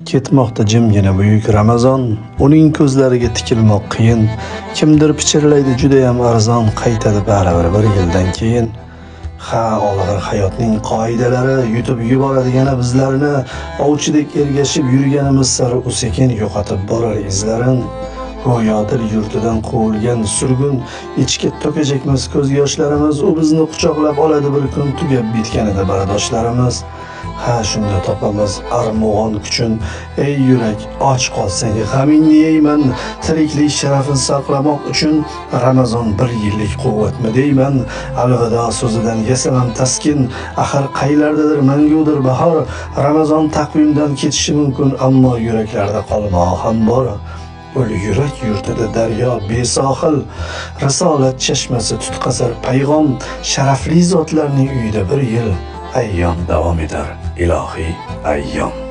Ketmoqda jimgina buyuk Ramazon, uning ko'zlariga tikilmoq qiyin. Kimdir pichirlaydi juda ham arzon, qaytadi baribir bir yildan keyin. Ha, og'ir hayotning qoidalari yutib yuboradigan bizlarni, ovchidek ergashib yurganimiz sari sekin yo'qotib borar izlarin. Go'yodir yurtidan quvilgan surgun, ichga to'kajakmiz ko'z yoshlarimiz, u bizni quchoqlab oladi bir kun, tugab bitganida bardoshlarimiz. Ha, shunda topamiz armug'on kuchun, ey yurak, och qolsang g'amingni yeyman, tiriklik sharafini saqlamoq uchun Ramazon bir yillik quvvatmi deyman. Alvido so'zidan yasamam taskin, axir qaylardadir mangudir bahor. Ramazon taqvimdan ketishi mumkin, ammo yuraklarda qolmog'i ham bor. Ul yurak yurtida daryo besohil, risolat chashmasi tutqazar payg'om, sharafli zotlarning uyida bir yil ayyom davom etar, ilohiy ayyom.